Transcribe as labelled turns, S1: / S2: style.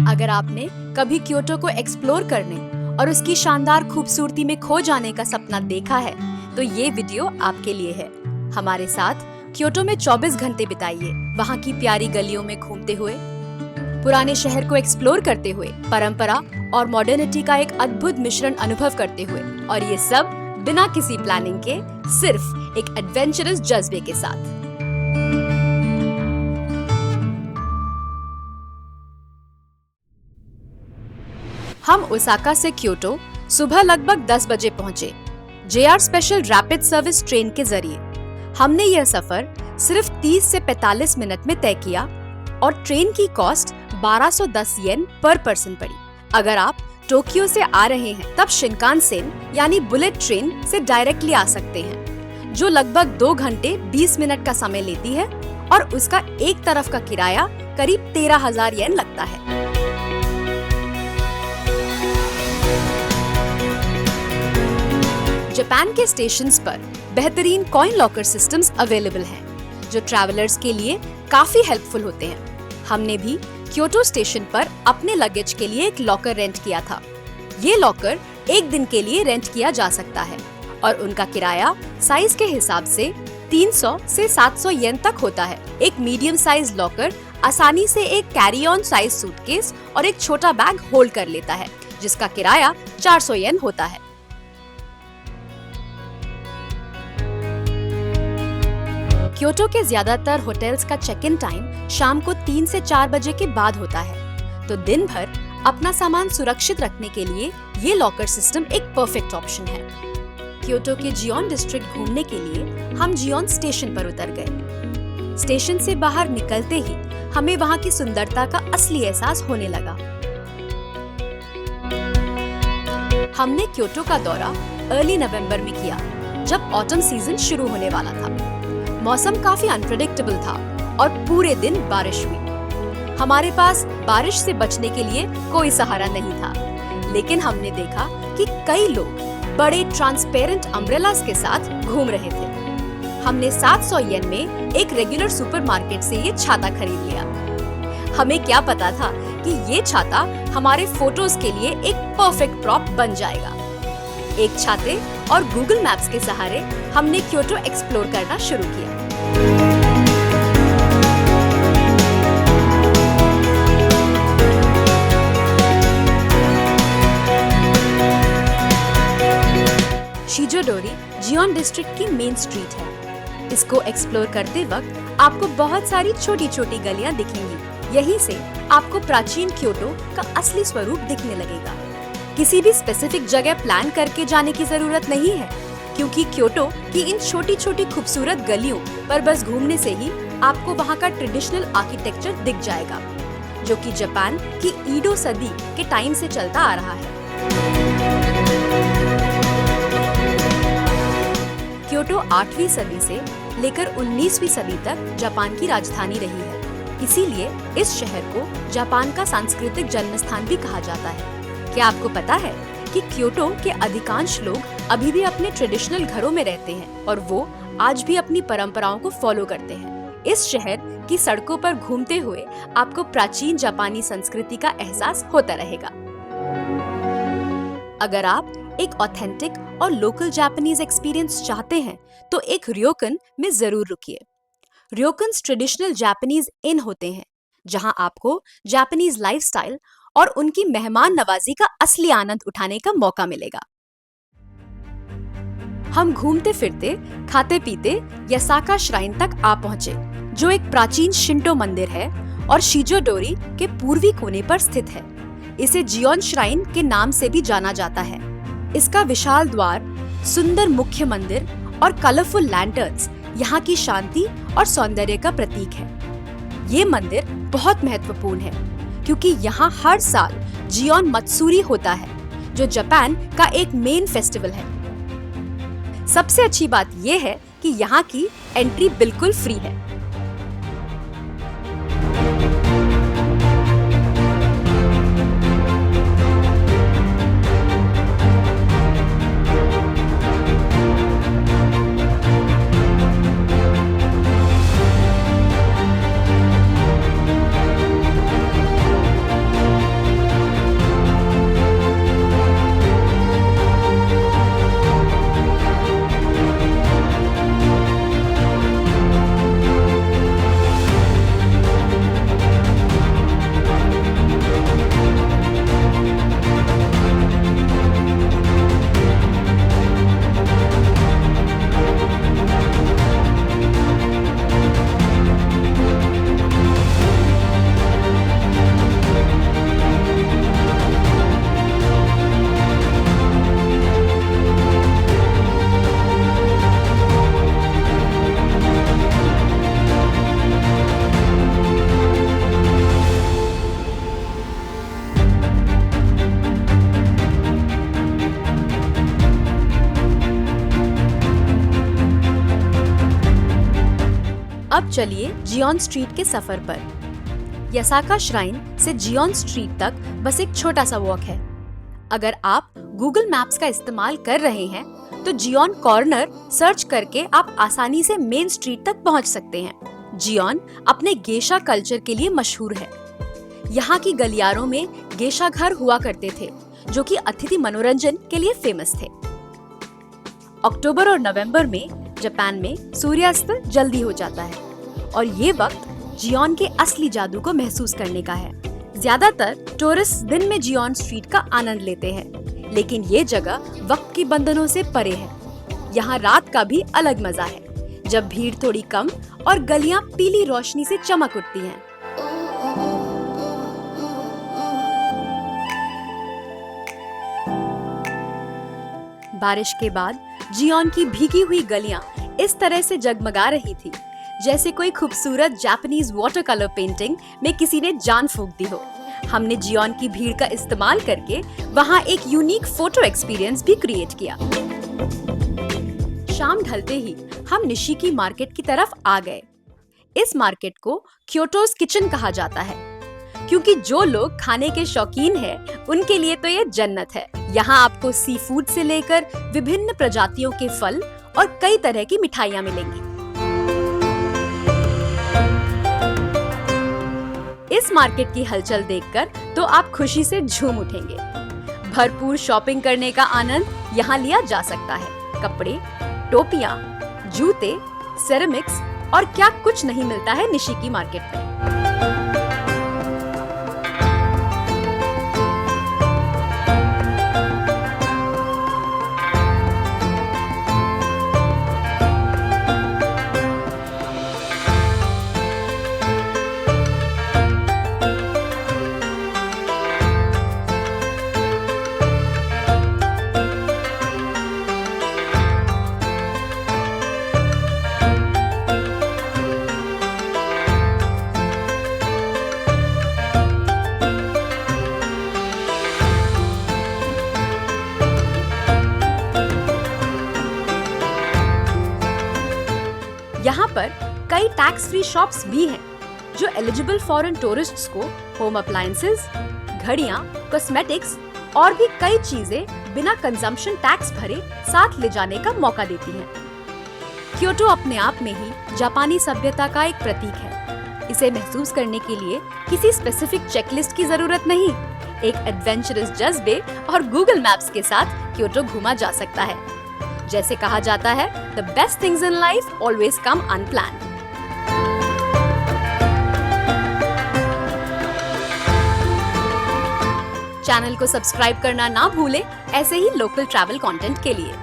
S1: अगर आपने कभी क्योटो को एक्सप्लोर करने और उसकी शानदार खूबसूरती में खो जाने का सपना देखा है, तो ये वीडियो आपके लिए है। हमारे साथ क्योटो में 24 घंटे बिताइए, वहाँ की प्यारी गलियों में घूमते हुए, पुराने शहर को एक्सप्लोर करते हुए, परंपरा और मॉडर्निटी का एक अद्भुत मिश्रण अनुभव करते हुए, और ये सब बिना किसी प्लानिंग के, सिर्फ एक एडवेंचरस जज्बे के साथ। हम ओसाका से क्योटो सुबह लगभग 10 बजे पहुंचे, JR special rapid service train के जरिए। हमने यह सफर सिर्फ 30 से 45 मिनट में तय किया और ट्रेन की कॉस्ट 1210 येन पर पर्सन पड़ी। अगर आप टोक्यो से आ रहे हैं तब शिनकानसेन यानी बुलेट ट्रेन से डायरेक्टली आ सकते हैं, जो लगभग 2 घंटे 20 मिनट का समय लेती है और उसका एक तरफ का किराया करीब 13,000 येन लगता है। जापान के स्टेशंस पर बेहतरीन कॉइन लॉकर सिस्टम्स अवेलेबल हैं, जो ट्रैवलर्स के लिए काफी हेल्पफुल होते हैं। हमने भी क्योटो स्टेशन पर अपने लगेज के लिए एक लॉकर रेंट किया था। ये लॉकर एक दिन के लिए रेंट किया जा सकता है और उनका किराया साइज के हिसाब से 300 से 700 येन तक होता है। एक मीडियम साइज लॉकर आसानी से एक कैरी ऑन साइज सूटकेस और एक छोटा बैग होल्ड कर लेता है, जिसका किराया 400 येन होता है। क्योटो के ज्यादातर होटल्स का चेक इन टाइम शाम को 3 से 4 बजे के बाद होता है, तो दिन भर अपना सामान सुरक्षित रखने के लिए ये लॉकर सिस्टम एक परफेक्ट ऑप्शन है। क्योटो के जियोन डिस्ट्रिक्ट घूमने के लिए हम जियोन स्टेशन पर उतर गए। स्टेशन से बाहर निकलते ही हमें वहाँ की सुंदरता का असली एहसास होने लगा। हमने क्योटो का दौरा अर्ली नवंबर में किया, जब ऑटम सीजन शुरू होने वाला था। मौसम काफी अनप्रेडिक्टेबल था और पूरे दिन बारिश हुई। हमारे पास बारिश से बचने के लिए कोई सहारा नहीं था, लेकिन हमने देखा कि कई लोग बड़े ट्रांसपेरेंट अम्ब्रेलास के साथ घूम रहे थे। हमने 700 येन में एक रेगुलर सुपरमार्केट से ये छाता खरीद लिया। हमें क्या पता था कि ये छाता हमारे फोटोज के लिए एक परफेक्ट प्रॉप बन जाएगा। एक छाते और गूगल मैप्स के सहारे हमने क्योटो एक्सप्लोर करना शुरू किया। शिजोडोरी जियोन डिस्ट्रिक्ट की मेन स्ट्रीट है। इसको एक्सप्लोर करते वक्त आपको बहुत सारी छोटी छोटी गलियां दिखेंगी। यहीं से आपको प्राचीन क्योटो का असली स्वरूप दिखने लगेगा। किसी भी स्पेसिफिक जगह प्लान करके जाने की जरूरत नहीं है, क्योंकि क्योटो की इन छोटी छोटी खूबसूरत गलियों पर बस घूमने से ही आपको वहाँ का ट्रेडिशनल आर्किटेक्चर दिख जाएगा, जो कि जापान की ईडो सदी के टाइम से चलता आ रहा है। क्योटो 8वीं सदी से लेकर 19वीं सदी तक जापान की राजधानी रही है। इसीलिए इस शहर को जापान का सांस्कृतिक जन्मस्थान भी कहा जाता है। क्या आपको पता है कि क्योटो के अधिकांश लोग अभी भी अपने ट्रेडिशनल घरों में रहते हैं और वो आज भी अपनी परंपराओं को फॉलो करते हैं। इस शहर की सड़कों पर घूमते हुए आपको प्राचीन जापानी संस्कृति का एहसास होता रहेगा। अगर आप एक ऑथेंटिक और लोकल जापानीज एक्सपीरियंस चाहते हैं, तो एक रयोकन में जरूर रुकिए। रयोकन्स ट्रेडिशनल जापानीज इन होते हैं, जहां आपको जापानीज लाइफस्टाइल और उनकी मेहमान नवाजी का असली आनंद उठाने का मौका मिलेगा। हम घूमते फिरते, खाते पीते यासाका श्राइन तक आ पहुंचे, जो एक प्राचीन शिंटो मंदिर है और शिजोडोरी के पूर्वी कोने पर स्थित है। इसे जियोन श्राइन के नाम से भी जाना जाता है। इसका विशाल द्वार, सुंदर मुख्य मंदिर और कलरफुल लैंटर्न्स यहाँ की शांति और सौंदर्य का प्रतीक है। ये मंदिर बहुत महत्वपूर्ण है, क्योंकि यहाँ हर साल जियोन मत्सुरी होता है, जो जापान का एक मेन फेस्टिवल है। सबसे अच्छी बात यह है कि यहाँ की एंट्री बिल्कुल फ्री है। चलिए जियोन स्ट्रीट के सफर पर। यासाका श्राइन से जियोन स्ट्रीट तक बस एक छोटा सा वॉक है। अगर आप गूगल मैप्स का इस्तेमाल कर रहे हैं तो जियोन कॉर्नर सर्च करके आप आसानी से मेन स्ट्रीट तक पहुंच सकते हैं। जियोन अपने गेशा कल्चर के लिए मशहूर है। यहाँ की गलियारों में गेशा घर हुआ करते थे जो कि अतिथि मनोरंजन के लिए फेमस थे। अक्टूबर और नवंबर में जापान में सूर्यास्त जल्दी हो जाता है और ये वक्त जियोन के असली जादू को महसूस करने का है। ज्यादातर टूरिस्ट दिन में जियोन स्ट्रीट का आनंद लेते हैं, लेकिन ये जगह वक्त के बंधनों से परे है। यहाँ रात का भी अलग मजा है, जब भीड़ थोड़ी कम और गलियां पीली रोशनी से चमक उठती हैं। बारिश के बाद जियोन की भीगी हुई गलियां इस तरह से जगमगा रही थी जैसे कोई खूबसूरत जापानीज वाटर कलर पेंटिंग में किसी ने जान फूंक दी हो। हमने जियोन की भीड़ का इस्तेमाल करके वहां एक यूनिक फोटो एक्सपीरियंस भी क्रिएट किया। शाम ढलते ही हम निशिकी मार्केट की तरफ आ गए। इस मार्केट को क्योटो's किचन कहा जाता है, क्योंकि जो लोग खाने के शौकीन हैं, उनके लिए तो ये जन्नत है। यहाँ आपको सी फूड से लेकर विभिन्न प्रजातियों के फल और कई तरह की मिठाइयाँ मिलेंगी। इस मार्केट की हलचल देखकर तो आप खुशी से झूम उठेंगे। भरपूर शॉपिंग करने का आनंद यहाँ लिया जा सकता है। कपड़े, टोपियाँ, जूते, सेरेमिक्स और क्या कुछ नहीं मिलता है निशिकी मार्केट में। यहाँ पर कई टैक्स फ्री शॉप्स भी हैं जो एलिजिबल फॉरेन टूरिस्ट्स को होम अप्लायंसेस, घड़ियाँ, कॉस्मेटिक्स और भी कई चीजें बिना कंजम्पशन टैक्स भरे साथ ले जाने का मौका देती हैं। क्योटो अपने आप में ही जापानी सभ्यता का एक प्रतीक है। इसे महसूस करने के लिए किसी स्पेसिफिक चेकलिस्ट की जरूरत नहीं। एक एडवेंचरस जज्बे और गूगल मैप्स के साथ क्योटो घूमा जा सकता है। जैसे कहा जाता है, the best things in life always come unplanned। Channel को सब्सक्राइब करना ना भूलें ऐसे ही लोकल ट्रैवल कंटेंट के लिए।